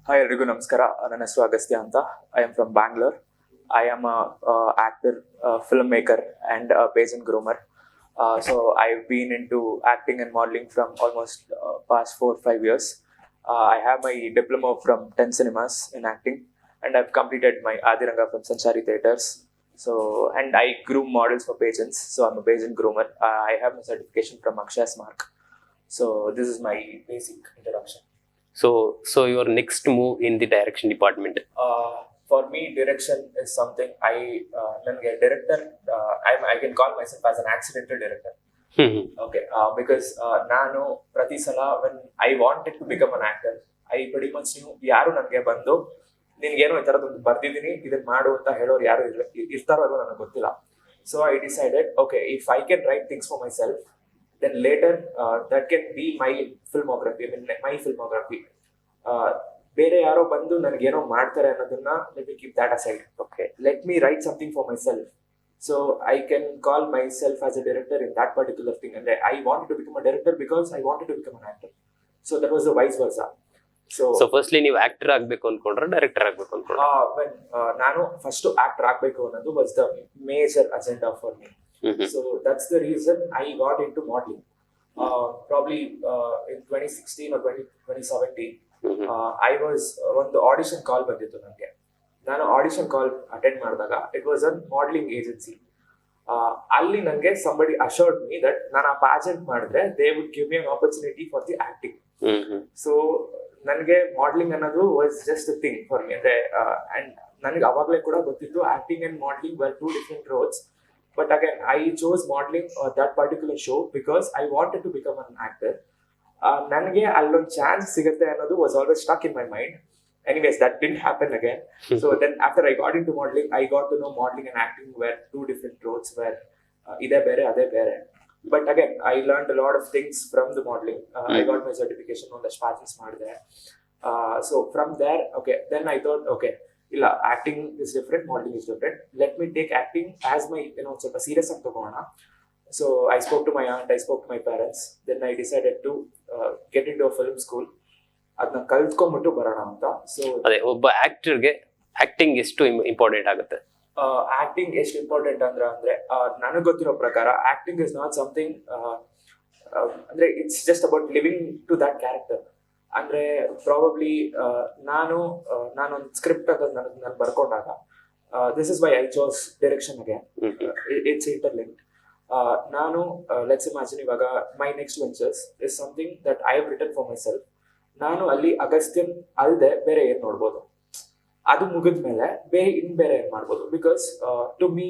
Hi, ಎಲ್ರಿಗೂ ನಮಸ್ಕಾರ. ನನ್ನ ಹೆಸರು ಅಗಸ್ತ್ಯ ಅಂತ. I am from Bangalore. I am a actor, filmmaker, and a pageant groomer. So I've been into acting and modeling from almost past 4 or 5 years. I have my diploma from 10 cinemas in acting, and I've completed my Adiranga from Sanchari Theatres. So, and I groom models for pageants. So I'm a pageant groomer. I have my certification from Akshaya Smark. So this is my basic introduction. So your next move in the direction department. For me, direction is something ನನಗೆ director. I can call myself as an accidental director. Okay, because ನಾನು ಪ್ರತಿ ಸಲ when I wanted to become an actor, I pretty much knew ಯಾರು ನನಗೆ ಬಂದು ನಿನ್ಗೇನೋ ಈ ಥರದೊಂದು ಬರ್ದಿದ್ದೀನಿ ಇದನ್ನ ಮಾಡು ಅಂತ ಹೇಳೋರು ಯಾರು ಇರ್ತಾರೋ ಅಲ್ವೋ ನನಗೆ ಗೊತ್ತಿಲ್ಲ. So I decided, okay, if I can write things for myself, then later that can be my filmography. I mean, my filmography. ಬೇರೆ ಯಾರೋ ಬಂದು ನನಗೇನೋ ಮಾಡ್ತಾರೆ ಅನ್ನೋದನ್ನ let me keep that aside. Okay. Let me write something for myself. So I can call myself as a director in that particular thing. And I wanted to become a director because I wanted to become an actor. So that was the vice versa. So firstly ನೀವು actor ಆಗ್ಬೇಕು ಅನ್ಕೊಂಡ್ರೆ director ಆಗ್ಬೇಕು ಅನ್ಕೊಂಡ್ರೆ when ನಾನು first actor ಆಗ್ಬೇಕು ಅನ್ನೋದು was the major agenda for me. So that's the reason I got into modeling. Probably in 2016 or 2017, I was ಒಂದು audition ಕಾಲ್ ಬಂದಿತ್ತು ನನಗೆ. ನಾನು ಆಡಿಷನ್ ಕಾಲ್ ಅಟೆಂಡ್ ಮಾಡಿದಾಗ it was a modelling agency. ಅಲ್ಲಿ ನನಗೆ ಸಂಬಡಿ ಅಶೋರ್ಡ್ ಮೀ ದಟ್ ನಾನು ಆ pageant ಮಾಡಿದ್ರೆ they would give me an opportunity for the acting. So ನನಗೆ ಮಾಡೆಲಿಂಗ್ ಅನ್ನೋದು was just a thing for me. ಅಂದ್ರೆ ಅಂಡ್ ನನಗೆ ಅವಾಗಲೇ ಕೂಡ ಗೊತ್ತಿತ್ತು acting and modelling were two different roles. But again, I chose modeling that particular show because I wanted to become an actor. ನನಗೆ ಅಲ್ಲೊಂದು chance ಸಿಗುತ್ತೆ ಅನ್ನೋದು was always stuck in my mind. Anyways, that didn't happen again. So then after I got into modeling, I got to know modeling and acting were two different roles where ide bere ade bere. But again, I learned a lot of things from the modeling. I got my certification on the Spartans ಮಾಡಿದೆ. So from there, okay, then I thought, okay, ಇಲ್ಲ acting is different, modelling is different. Let me take acting as my ಸ್ವಲ್ಪ serious ಆಗಿ ತಗೋಣ. So I spoke to my aunt, I spoke to my parents. Then I decided to get into a film school. ಅದನ್ನ ಕಲ್ತ್ಕೊಂಡ್ಬಿಟ್ಟು ಬರೋಣ ಅಂತ. So ಅದೇ ಒಬ್ಬ ಆಕ್ಟರ್ಗೆ ಆಕ್ಟಿಂಗ್ ಎಷ್ಟು ಇಂಪಾರ್ಟೆಂಟ್ ಆಗುತ್ತೆ? ಆಕ್ಟಿಂಗ್ ಎಷ್ಟು ಇಂಪಾರ್ಟೆಂಟ್ ಅಂದ್ರೆ ನನಗೆ ಗೊತ್ತಿರೋ ಪ್ರಕಾರ ಆಕ್ಟಿಂಗ್ ಇಸ್ ನಾಟ್ ಸಮಥಿಂಗ್ ಅಂದ್ರೆ it's just about living to that character. ಅಂದ್ರೆ ಪ್ರಾಬಬ್ಲಿ ನಾನೊಂದು ಸ್ಕ್ರಿಪ್ಟ್ ಅಂತ ನಾನು ಬರ್ಕೊಂಡಾಗ this is why I chose direction again. It's interlinked. ನಾನು ಲೆಟ್ಸ್ ಇಮ್ಯಾಜಿನ್ ಇವಾಗ my next ventures is something that I have written for myself. ನಾನು ಅಲ್ಲಿ ಅಗಸ್ತ್ಯನ್ ಅಲ್ಲದೆ ಬೇರೆ ಏನ್ ನೋಡ್ಬೋದು, ಅದು ಮುಗಿದ್ಮೇಲೆ ಬೇರೆ ಏನ್ ಮಾಡ್ಬೋದು. Because to me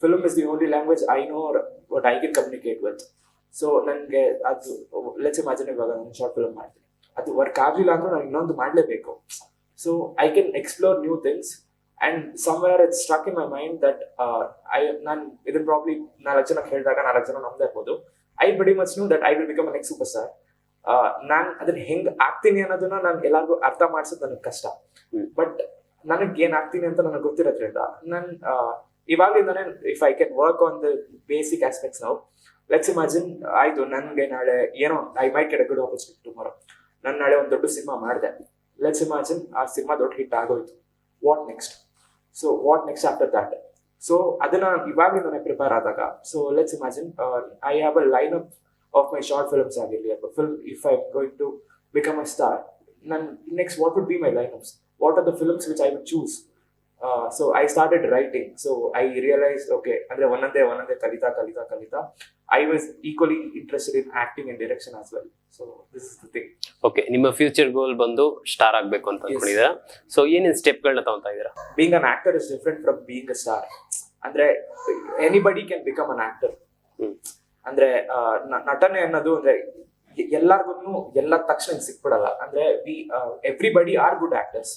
film is the only language I know what I can communicate with. So ನನಗೆ ಅದು ಲೆಟ್ಸ್ ಇಮ್ಯಾಜಿನ್ ಇವಾಗ ನಾನು ಶಾರ್ಟ್ ಫಿಲ್ಮ್ ಮಾಡ್ತೀನಿ, ಅದು ವರ್ಕ್ ಆಗಲಿಲ್ಲ ಅಂದ್ರೆ ನಾನು ಇನ್ನೊಂದು ಮಾಡಲೇಬೇಕು. So I can explore new things and somewhere it's stuck in my mind that ನಾನು ಇದನ್ನ ಪ್ರಾಬ್ಲಿ 4 ಜನಕ್ಕೆ ಹೇಳಿದಾಗ 4 ಜನ ನಮ್ದೇ ಇರ್ಬೋದು. I very much no that I will become a next super star. ನಾನು ಅದನ್ನ ಹೆಂಗ್ ಆಗ್ತೀನಿ ಅನ್ನೋದನ್ನ ನಾನು ಎಲ್ಲರಿಗೂ ಅರ್ಥ ಮಾಡಿಸೋದು ನನಗೆ ಕಷ್ಟ. ಬಟ್ ನನಗೆ ಏನ್ ಆಗ್ತೀನಿ ಅಂತ ನನಗೆ ಗೊತ್ತಿರೋದ್ರಿಂದ ನಾನು ಇವಾಗಲಿಂದಾನೆ if I can work on the basic aspects now. Let's imagine ಆಯ್ತು ನನಗೆ ನಾಳೆ ಏನೋ I might get a good opportunity tomorrow. ನಾನು ನಾಳೆ ಒಂದು ದೊಡ್ಡ ಸಿನಿಮಾ ಮಾಡಿದೆ. ಲೆಟ್ಸ್ ಇಮ್ಯಾಜಿನ್ ಆ ಸಿನಿಮಾ ದೊಡ್ಡ ಹಿಟ್ ಆಗೋಯ್ತು. What next? So what next after that? So ಅದನ್ನ ಇವಾಗಲಿಂದಾನೆ ಪ್ರಿಪೇರ್ ಆದಾಗ, so let's imagine I have a line up of my short films ಆಗಿರಲಿ ಅಥವಾ film. If I going to become a star, ನನ್ನ next what would be my line ups? What are the films which I would choose? So I started writing. So I realise okay, ಅಂದ್ರೆ ಒಂದೊಂದೇ ಕಲಿತಾ I was equally interested in acting and direction as well. So this is the thing. Okay, ನಿಮ್ಮ future ಗೋಲ್ ಬಂದು star ಆಗ್ಬೇಕು ಅಂತ ಅನ್ಕೊಂಡಿದ್ದೀರಾ. So ಏನೇನ್ ಸ್ಟೆಪ್ಗಳನ್ನ ತಗೊಂತಾ ಇದ್ದೀರಾ? Being an actor is different from being a star. ಅಂದ್ರೆ anybody can become an actor. ಅಂದ್ರೆ ನಟನೆ ಅನ್ನೋದು ಅಂದ್ರೆ ಎಲ್ಲಾರ್ಗು ಎಲ್ಲ ತಕ್ಷಣ ಸಿಕ್ಬಿಡಲ್ಲ. ಅಂದ್ರೆ ಎವ್ರಿಬಡಿ ಆರ್ ಗುಡ್ ಆಕ್ಟರ್ಸ್.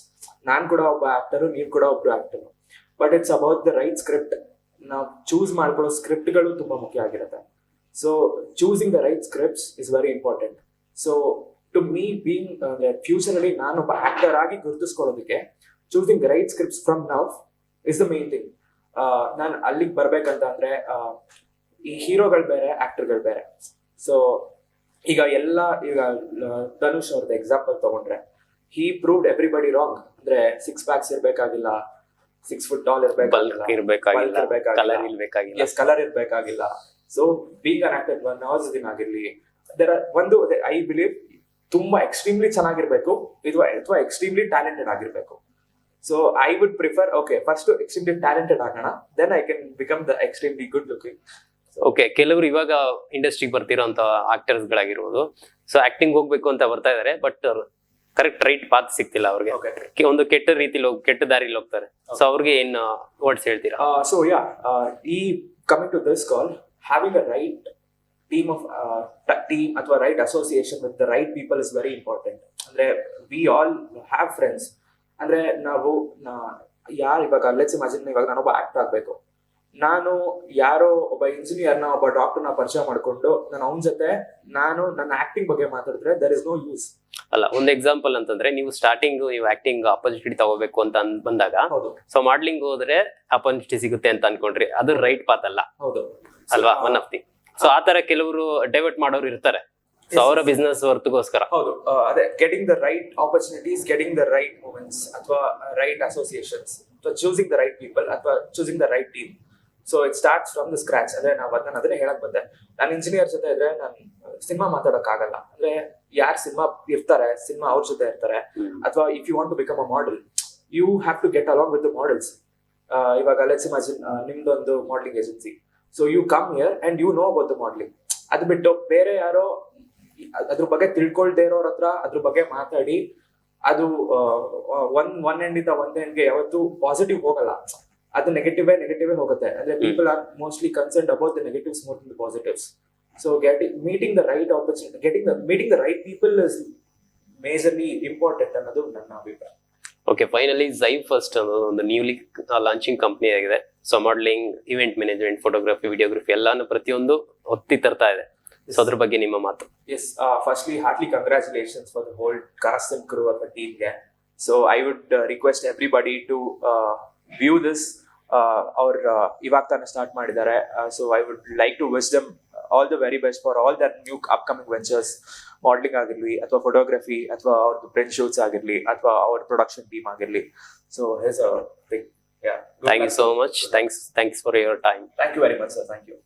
ನಾನ್ ಕೂಡ ಒಬ್ಬ ಆಕ್ಟರು, ನೀವ್ ಕೂಡ ಒಬ್ರು actor. But it's about the right script. ನಾವು ಚೂಸ್ ಮಾಡ್ಕೊಳ್ಳೋ ಸ್ಕ್ರಿಪ್ಟ್ಗಳು ತುಂಬಾ ಮುಖ್ಯ ಆಗಿರುತ್ತೆ. So choosing the right scripts is very important. So to me being future ಅಲ್ಲಿ ನಾನೊಬ್ಬ ಆಕ್ಟರ್ ಆಗಿ ಗುರುತಿಸ್ಕೊಳ್ಳೋದಕ್ಕೆ choosing the right scripts from now is the main thing. ನಾನು ಅಲ್ಲಿಗೆ ಬರ್ಬೇಕಂತ ಅಂದ್ರೆ ಈ ಹೀರೋಗಳು ಬೇರೆ, ಆಕ್ಟರ್ಗಳು ಬೇರೆ. ಸೊ ಈಗ ಧನುಷ್ ಅವ್ರದ್ದು ಎಕ್ಸಾಂಪಲ್ ತಗೊಂಡ್ರೆ, he proved everybody wrong. ಅಂದ್ರೆ 6 ಪ್ಯಾಕ್ಸ್ ಇರ್ಬೇಕಾಗಿಲ್ಲ, 6 foot tall ಇರ್ಬೇಕಾಗಿಲ್ಲ, ಬಲ್ಕ್ ಇರ್ಬೇಕಾಗಿಲ್ಲ, bulk ಇರ್ಬೇಕಾಗಿಲ್ಲ. ಕಲರ್ ಇರ್ಬೇಕಾಗಿಲ್ಲ. ಎಸ್ ಕಲರ್ ಇರ್ಬೇಕಾಗಿಲ್ಲ. So being an actor 1 hours ಆಗಿರ್ಲಿ, ಒಂದು ಐ ಬಿಲೀವ್ ತುಂಬಾ ಎಕ್ಸ್ಟ್ರೀಮ್ಲಿ ಚೆನ್ನಾಗಿರ್ಬೇಕು ಅಥವಾ ಎಕ್ಸ್ಟ್ರೀಮ್ಲಿ ಟ್ಯಾಲೆಂಟೆಡ್ ಆಗಿರ್ಬೇಕು. So I would prefer first extremely talented ಆಗೋಣ, then I can become the extremely good looking. Okay, ಕೆಲವರು ಇವಾಗ ಇಂಡಸ್ಟ್ರಿಗೆ ಬರ್ತಿರೋಂತ ಆಕ್ಟರ್ಸ್ ಗಳಾಗಿರ್ಬೋದು, ಸೊ ಆಕ್ಟಿಂಗ್ ಹೋಗ್ಬೇಕು ಅಂತ ಬರ್ತಾ ಇದಾರೆ, ಬಟ್ ಕರೆಕ್ಟ್ ರೈಟ್ ಪಾತ್ ಸಿಗ್ತಿಲ್ಲ ಅವ್ರಿಗೆ, ಒಂದು ಕೆಟ್ಟ ರೀತಿಲಿ ಕೆಟ್ಟ ದಾರಿಲಿ ಹೋಗ್ತಾರೆ. ಸೊ ಅವ್ರಿಗೆ ಏನ್ ವರ್ಡ್ಸ್ ಹೇಳ್ತೀರಾ? ಸೊ ಈ coming to this call, having a right team ಅಥವಾ right association with the right people is very important. ಅಂದ್ರೆ ವಿ ಆಲ್ ಹ್ಯಾವ್ ಫ್ರೆಂಡ್ಸ್. ಅಂದ್ರೆ ನಾವು ಯಾರು ಇವಾಗ ಲೆಟ್ಸ್ ಇಮ್ಯಾಜಿನ್, ಇವಾಗ ನಾನೊಬ್ಬ ಆಕ್ಟರ್ ಆಗ್ಬೇಕು, ನಾನು ಯಾರೋ ಒಬ್ಬ ಇಂಜಿನಿಯರ್ನ ಒಬ್ಬ ಡಾಕ್ಟರ್ನ ಪರಿಚಯ ಮಾಡ್ಕೊಂಡು ನಾನು ಅವನ ಜೊತೆ ನಾನು ನನ್ನ ಆಕ್ಟಿಂಗ್ ಬಗ್ಗೆ ಮಾತಾಡಿದ್ರೆ ದರ್ ಇಸ್ ನೋ ಯೂಸ್. ಅಲ್ಲ, ಒಂದು ಎಕ್ಸಾಂಪಲ್ ಅಂತಂದ್ರೆ ನೀವು ಸ್ಟಾರ್ಟಿಂಗ್ ನೀವು ಆಕ್ಟಿಂಗ್ ಅಪರ್ಚುನಿಟಿ ತಗೋಬೇಕು ಅಂತ ಬಂದಾಗ, ಸೊ ಮಾಡ್ಲಿಂಗ್ ಹೋದ್ರೆ ಅಪರ್ಚುನಿಟಿ ಸಿಗುತ್ತೆ ಅಂತ ಅನ್ಕೊಂಡ್ರಿ, ಅದು ರೈಟ್ ಪಾತ್ ಅಲ್ಲ. ಹೌದು ಅಲ್ವಾ? One of the. ಸೊ ಆ ತರ ಕೆಲವರು ಡೈವರ್ಟ್ ಮಾಡೋರು ಇರ್ತಾರೆ, ಸೊ ಅವರ ಬಿಸ್ನೆಸ್ ವರ್ತ್ಗೋಸ್ಕರ. ಹೌದು, ಅದೇ getting the right opportunities, getting the right moments ಅಥವಾ ರೈಟ್ ಅಸೋಸಿಯೇಷನ್ಸ್, ಅಥವಾ ಚೂಸಿಂಗ್ ದ ರೈಟ್ ಪೀಪಲ್ ಅಥವಾ choosing the right team. So it starts from the scratch. ಅಂದ್ರೆ ನಾನು ಅದನ್ನೇ ಹೇಳಕ್ ಬಂದೆ, ನಾನು ಇಂಜಿನಿಯರ್ ಜೊತೆ ಇದ್ರೆ ನಾನು ಸಿನಿಮಾ ಮಾತಾಡಕ್ ಆಗಲ್ಲ. ಅಂದ್ರೆ ಯಾರು ಸಿನಿಮಾ ಇರ್ತಾರೆ, ಸಿನಿಮಾ ಅವ್ರ ಜೊತೆ ಇರ್ತಾರೆ. ಅಥವಾ if you want to become a model, you have to get along with the models. ಇವಾಗ ಲೆಟ್ಸ್ ಇಮ್ಯಾಜಿನ್ ನಿಮ್ದೊಂದು modelling agency, so you come here and you know about the modelling. ಅದು ಬಿಟ್ಟು ಬೇರೆ ಯಾರೋ ಅದ್ರ ಬಗ್ಗೆ ತಿಳ್ಕೊಳ್ದೇ ಇರೋರ ಹತ್ರ ಅದ್ರ ಬಗ್ಗೆ ಮಾತಾಡಿ ಅದು ಒನ್ ಎಂಡಿಂದ ಒಂದ್ ಎಂಡ್ಗೆ ಯಾವತ್ತು ಪಾಸಿಟಿವ್ ಹೋಗಲ್ಲ, ಅದು ನೆಗೆಟಿವ್ ಹೋಗುತ್ತೆ. ಅಂದ್ರೆ people are mostly concerned about the negatives more than the positives. So meeting the right opportunity, meeting the right people is majorly important ಅನ್ನೋದು ನನ್ನ ಅಭಿಪ್ರಾಯ. ಓಕೆ, ಫೈನಲಿ ಝೈವ್ ಫಸ್ಟ್ ಅನ್ನೋದು ಒಂದು ನ್ಯೂಲಿ ಲಾಂಚಿಂಗ್ ಕಂಪ್ನಿ ಆಗಿದೆ. So modelling, event management, photography, videography ಎಲ್ಲಾನು ಪ್ರತಿಯೊಂದು ಒತ್ತಿ ತರ್ತಾ ಇದೆ. ಸೊ ಅದ್ರ ಬಗ್ಗೆ ನಿಮ್ಮ ಮಾತು? Yes, firstly heartily congratulations for the whole cast and crew of the team there. So I would request everybody to view this. Our ಇವಾಗ ತಾನೇ ಸ್ಟಾರ್ಟ್ ಮಾಡಿದ್ದಾರೆ. So I would like to wish them all the very best for all their new upcoming ventures. Modelling ಆಗಿರ್ಲಿ ಅಥವಾ photography ಅಥವಾ ಅವ್ರದ್ದು print shoots ಆಗಿರ್ಲಿ ಅಥವಾ ಅವ್ರ ಪ್ರೊಡಕ್ಷನ್ ಟೀಮ್ ಆಗಿರ್ಲಿ. So here's a big Thank you so much. Thanks for your time. Thank you very much, sir. Thank you.